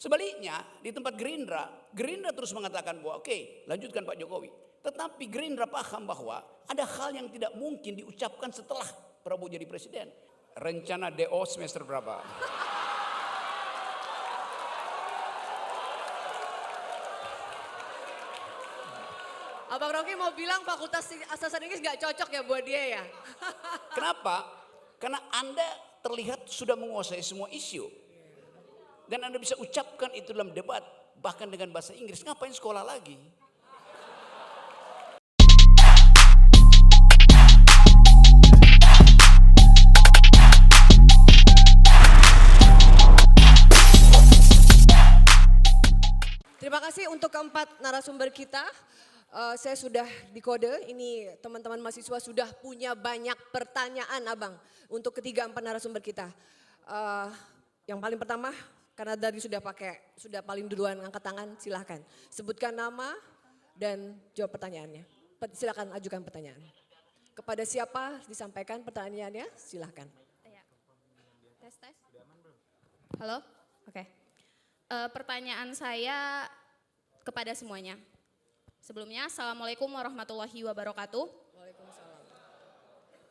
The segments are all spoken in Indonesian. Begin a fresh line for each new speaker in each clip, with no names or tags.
Sebaliknya di tempat Gerindra, Gerindra terus mengatakan bahwa oke, lanjutkan Pak Jokowi. Tetapi Gerindra paham bahwa ada hal yang tidak mungkin diucapkan setelah Prabowo jadi presiden. Rencana DO semester berapa?
Abang Rocky mau bilang Fakultas Sastra Inggris gak cocok ya buat dia ya?
Kenapa? Karena Anda terlihat sudah menguasai semua isu. Dan Anda bisa ucapkan itu dalam debat, bahkan dengan bahasa Inggris. Ngapain sekolah lagi?
Terima kasih untuk keempat narasumber kita. Saya sudah dikode, ini teman-teman mahasiswa sudah punya banyak pertanyaan Abang untuk ketiga empat narasumber kita. Yang paling pertama, karena tadi sudah paling duluan angkat tangan, silahkan. Sebutkan nama dan jawab pertanyaannya. Silahkan ajukan pertanyaan. Kepada siapa disampaikan pertanyaannya, silahkan.
Tes. Halo? Oke. Pertanyaan saya kepada semuanya. Sebelumnya, Assalamualaikum warahmatullahi wabarakatuh.
Waalaikumsalam.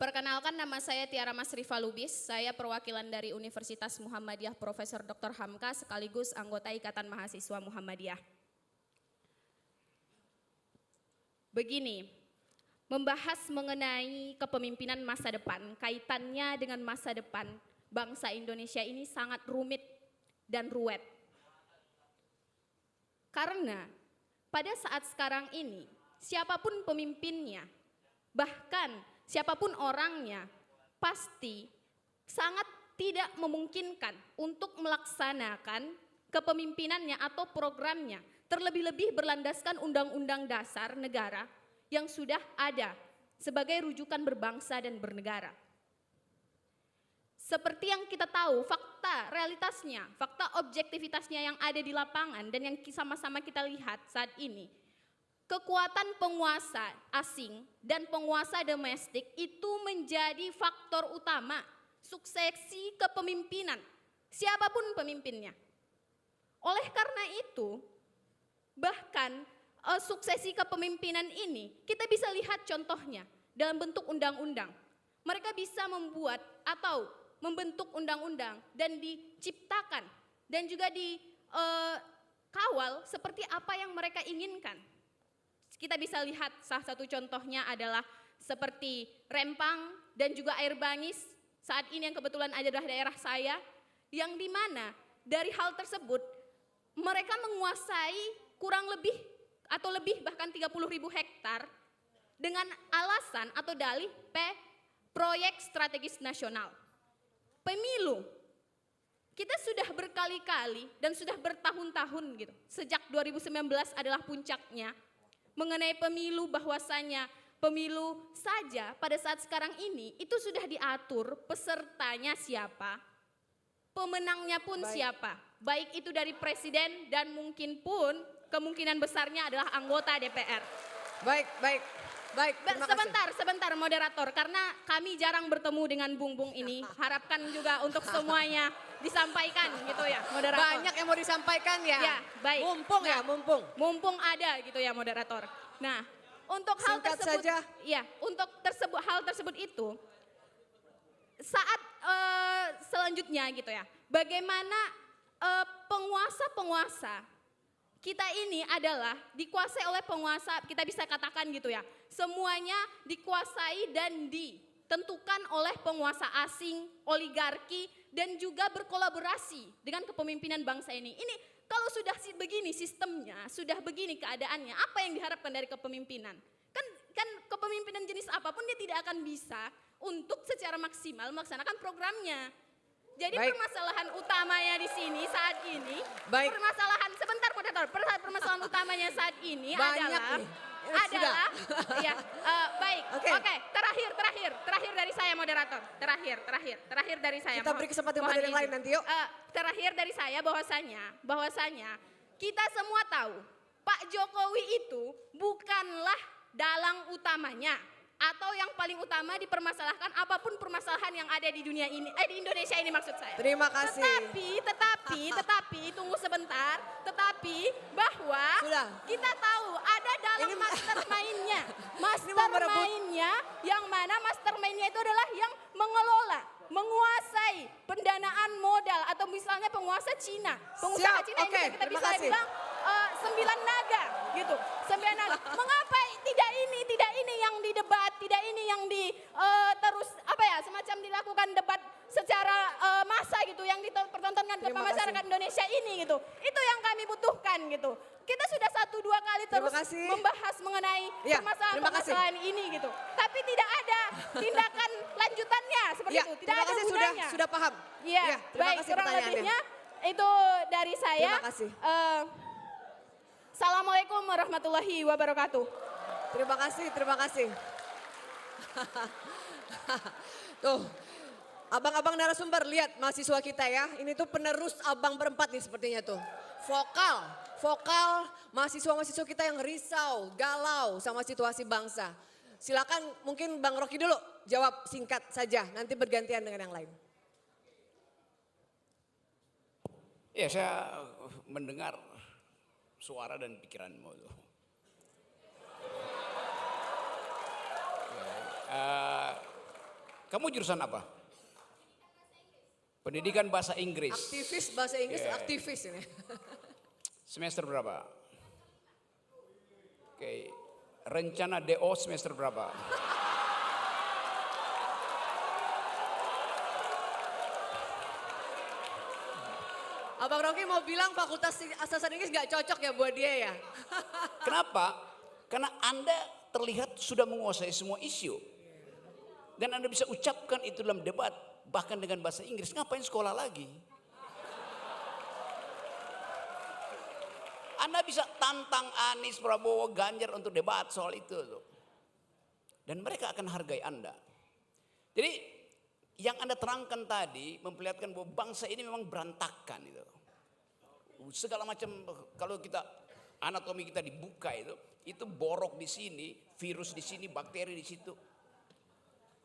Perkenalkan, nama saya Tiara Masrifa Lubis. Saya perwakilan dari Universitas Muhammadiyah Profesor Dr. Hamka sekaligus anggota Ikatan Mahasiswa Muhammadiyah. Begini, membahas mengenai kepemimpinan masa depan, kaitannya dengan masa depan bangsa Indonesia ini sangat rumit dan ruwet. Karena pada saat sekarang ini, siapapun pemimpinnya, bahkan siapapun orangnya, pasti sangat tidak memungkinkan untuk melaksanakan kepemimpinannya atau programnya, terlebih-lebih berlandaskan Undang-Undang Dasar Negara yang sudah ada sebagai rujukan berbangsa dan bernegara. Seperti yang kita tahu, fakta realitasnya, fakta objektivitasnya yang ada di lapangan dan yang sama-sama kita lihat saat ini, kekuatan penguasa asing dan penguasa domestik itu menjadi faktor utama suksesi kepemimpinan, siapapun pemimpinnya. Oleh karena itu, bahkan suksesi kepemimpinan ini kita bisa lihat contohnya dalam bentuk undang-undang. Mereka bisa membuat atau membentuk undang-undang dan diciptakan dan juga dikawal seperti apa yang mereka inginkan. Kita bisa lihat salah satu contohnya adalah seperti Rempang dan juga Air Bangis saat ini yang kebetulan adalah daerah saya, yang dimana dari hal tersebut mereka menguasai kurang lebih atau lebih bahkan 30.000 hektar dengan alasan atau dalih proyek strategis nasional. Pemilu, kita sudah berkali-kali dan sudah bertahun-tahun gitu, sejak 2019 adalah puncaknya, mengenai pemilu bahwasanya pemilu saja pada saat sekarang ini itu sudah diatur pesertanya siapa, pemenangnya pun siapa, baik itu dari presiden dan mungkin pun kemungkinan besarnya adalah anggota DPR.
Baik.
Sebentar moderator, karena kami jarang bertemu dengan Bung ini, harapkan juga untuk semuanya disampaikan gitu ya moderator.
Banyak yang mau disampaikan ya.
Ya, baik.
Mumpung
Ada gitu ya moderator. Nah, untuk
Singkat
hal tersebut
saja.
ya, untuk hal tersebut itu saat selanjutnya gitu ya. Bagaimana penguasa kita ini adalah dikuasai oleh penguasa, kita bisa katakan gitu ya, semuanya dikuasai dan ditentukan oleh penguasa asing, oligarki, dan juga berkolaborasi dengan kepemimpinan bangsa ini. Ini kalau sudah begini sistemnya, sudah begini keadaannya, apa yang diharapkan dari kepemimpinan? Kan kepemimpinan jenis apapun dia tidak akan bisa untuk secara maksimal melaksanakan programnya. Jadi permasalahan utamanya di sini saat ini, permasalahan utamanya saat ini adalah Oke, terakhir dari saya moderator, terakhir dari saya.
Kita beri kesempatan pada yang lain nanti yuk.
Terakhir dari saya bahwasanya kita semua tahu Pak Jokowi itu bukanlah dalang utamanya atau yang paling utama dipermasalahkan apapun permasalahan yang ada di dunia ini, di Indonesia ini maksud saya.
Terima kasih.
Tetapi tunggu sebentar, tetapi bahwa
Sudah.
kita tahu ada dalam
Ini-
mastermind-nya.
Ini mau merebut.
Mastermind-nya yang mana mastermind-nya itu adalah yang mengelola, menguasai pendanaan modal atau misalnya penguasa Cina. Pengusaha
Siap,
Cina
oke,
ini kita
terima
bisa
kasih.
bilang 9 naga gitu. 9 naga. Mengapa tidak ini yang didebat, tidak ini yang terus apa ya, semacam dilakukan debat secara massa gitu, yang dipertontonkan ke
Terima
masyarakat
kasih.
Indonesia ini gitu. Itu yang kami butuhkan gitu. Kita sudah 1-2 kali
Terima
terus
kasih.
membahas mengenai
Ya, terima kasih.
permasalahan ini gitu. Tapi tidak ada tindakan lanjutannya seperti
Ya,
itu. Tidak
terima
ada
kasih
gunanya.
sudah paham.
Iya,
Ya, terima
baik,
kasih
kurang
pertanyaannya.
lebihnya itu dari saya.
Terima kasih.
Assalamualaikum warahmatullahi wabarakatuh.
Terima kasih, terima kasih. Tuh, abang-abang narasumber lihat mahasiswa kita ya. Ini tuh penerus abang berempat nih sepertinya tuh. Vokal mahasiswa-mahasiswa kita yang risau, galau sama situasi bangsa. Silakan mungkin Bang Rocky dulu jawab singkat saja, nanti bergantian dengan yang lain.
Ya, saya mendengar suara dan pikiranmu tuh. Kamu jurusan apa? Pendidikan bahasa Inggris.
Aktivis bahasa Inggris,
Ya.
aktivis ini.
Semester berapa? Oke. Rencana DO semester berapa?
Abang Rocky mau bilang fakultas sastra Inggris gak cocok ya buat dia ya?
Kenapa? Karena Anda terlihat sudah menguasai semua isu. Dan Anda bisa ucapkan itu dalam debat, bahkan dengan bahasa Inggris. Ngapain sekolah lagi? Anda bisa tantang Anies, Prabowo, Ganjar untuk debat soal itu. Dan mereka akan hargai Anda. Jadi yang Anda terangkan tadi memperlihatkan bahwa bangsa ini memang berantakan itu. Segala macam, kalau kita anatomi kita dibuka itu borok di sini, virus di sini, bakteri di situ.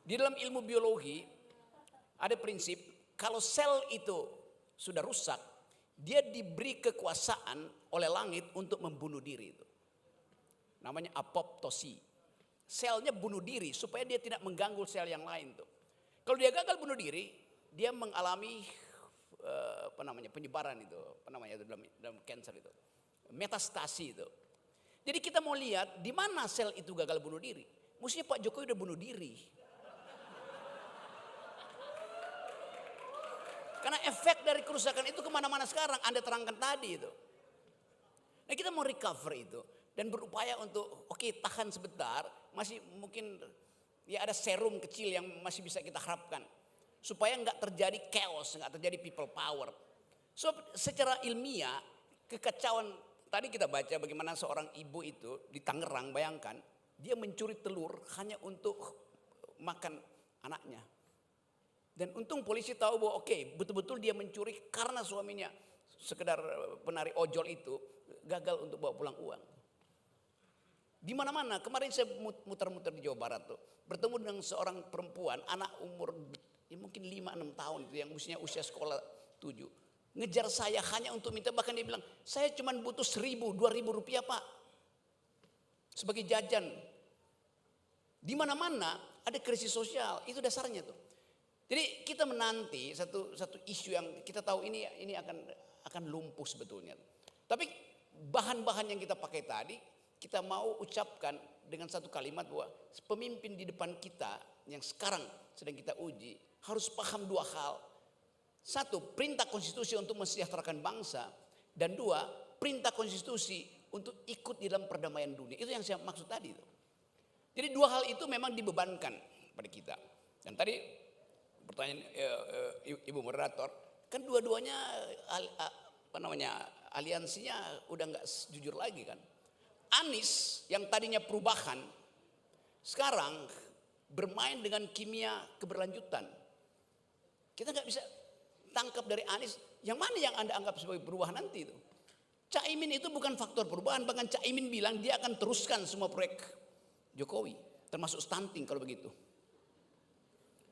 Di dalam ilmu biologi ada prinsip kalau sel itu sudah rusak, dia diberi kekuasaan oleh langit untuk membunuh diri itu. Namanya apoptosi. Selnya bunuh diri supaya dia tidak mengganggu sel yang lain tuh. Kalau dia gagal bunuh diri, dia mengalami penyebaran itu, dalam cancer itu, metastasi itu. Jadi kita mau lihat di mana sel itu gagal bunuh diri. Mestinya Pak Jokowi udah bunuh diri. Karena efek dari kerusakan itu kemana-mana sekarang, Anda terangkan tadi itu. Nah kita mau recover itu dan berupaya untuk tahan sebentar, masih mungkin ya ada serum kecil yang masih bisa kita harapkan. Supaya nggak terjadi chaos, nggak terjadi people power. So secara ilmiah kekacauan, tadi kita baca bagaimana seorang ibu itu di Tangerang, bayangkan dia mencuri telur hanya untuk makan anaknya. Dan untung polisi tahu bahwa betul-betul dia mencuri karena suaminya sekedar penari ojol itu gagal untuk bawa pulang uang. Di mana-mana, kemarin saya muter-muter di Jawa Barat tuh, bertemu dengan seorang perempuan, anak umur mungkin 5-6 tahun itu yang usia sekolah 7. Ngejar saya hanya untuk minta, bahkan dia bilang, saya cuma butuh 1.000-2.000 rupiah Pak. Sebagai jajan. Di mana-mana ada krisis sosial, itu dasarnya tuh. Jadi kita menanti satu isu yang kita tahu ini akan lumpuh sebetulnya. Tapi bahan-bahan yang kita pakai tadi, kita mau ucapkan dengan satu kalimat bahwa pemimpin di depan kita yang sekarang sedang kita uji harus paham dua hal. Satu, perintah konstitusi untuk mensejahterakan bangsa. Dan dua, perintah konstitusi untuk ikut di dalam perdamaian dunia. Itu yang saya maksud tadi. Jadi dua hal itu memang dibebankan pada kita. Dan tadi pertanyaan Ibu moderator, kan dua-duanya aliansinya udah nggak jujur lagi kan. Anies yang tadinya perubahan sekarang bermain dengan kimia keberlanjutan. Kita nggak bisa tangkap dari Anies yang mana yang Anda anggap sebagai perubahan nanti itu. Caimin itu bukan faktor perubahan, bahkan Caimin bilang dia akan teruskan semua proyek Jokowi. termasuk stunting kalau begitu.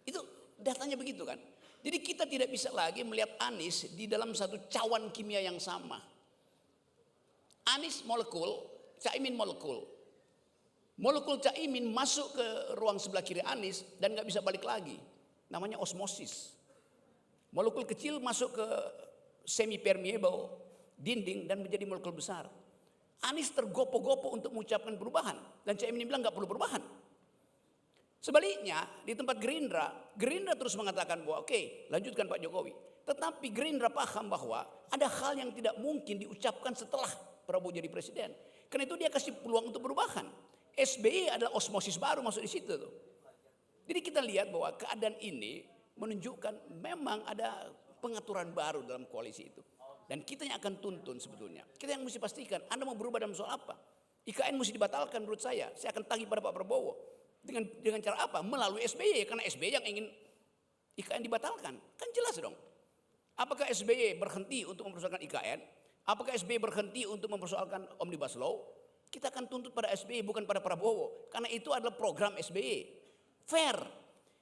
Itu datanya begitu kan. Jadi kita tidak bisa lagi melihat Anies di dalam satu cawan kimia yang sama. Anies molekul, Caimin molekul. Molekul Caimin masuk ke ruang sebelah kiri Anies dan nggak bisa balik lagi. Namanya osmosis. Molekul kecil masuk ke semi permeable dinding dan menjadi molekul besar. Anies tergopo-gopo untuk mengucapkan perubahan dan Caimin bilang nggak perlu perubahan. Sebaliknya di tempat Gerindra terus mengatakan bahwa oke, lanjutkan Pak Jokowi. Tetapi Gerindra paham bahwa ada hal yang tidak mungkin diucapkan setelah Prabowo jadi presiden. Karena itu dia kasih peluang untuk perubahan. SBY adalah osmosis baru masuk di situ tuh. Jadi kita lihat bahwa keadaan ini menunjukkan memang ada pengaturan baru dalam koalisi itu. Dan kita yang akan tuntun sebetulnya. Kita yang mesti pastikan Anda mau berubah dalam soal apa. IKN mesti dibatalkan menurut saya. Saya akan tagih pada Pak Prabowo. Dengan cara apa? Melalui SBY. Karena SBY yang ingin IKN dibatalkan. Kan jelas dong. Apakah SBY berhenti untuk mempersoalkan IKN? Apakah SBY berhenti untuk mempersoalkan Omnibus Law? Kita akan tuntut pada SBY bukan pada Prabowo. Karena itu adalah program SBY. Fair.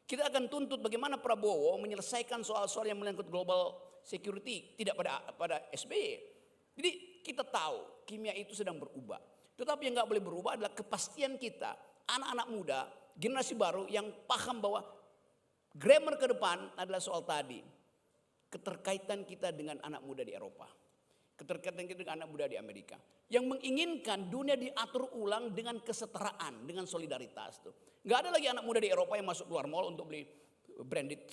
Kita akan tuntut bagaimana Prabowo menyelesaikan soal-soal yang menyangkut global security. Tidak pada SBY. Jadi kita tahu kimia itu sedang berubah. Tetapi yang gak boleh berubah adalah kepastian kita. Anak-anak muda, generasi baru yang paham bahwa grammar ke depan adalah soal tadi. Keterkaitan kita dengan anak muda di Eropa. Keterkaitan kita dengan anak muda di Amerika. Yang menginginkan dunia diatur ulang dengan kesetaraan, dengan solidaritas. Gak ada lagi anak muda di Eropa yang masuk keluar mall untuk beli branded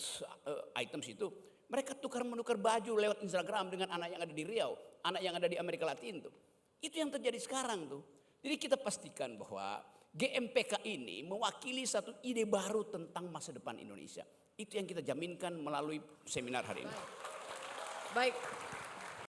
items itu. Mereka tukar-menukar baju lewat Instagram dengan anak yang ada di Riau. Anak yang ada di Amerika Latin tuh. Itu yang terjadi sekarang tuh. Jadi kita pastikan bahwa GMPK ini mewakili satu ide baru tentang masa depan Indonesia. Itu yang kita jaminkan melalui seminar hari ini.
Baik.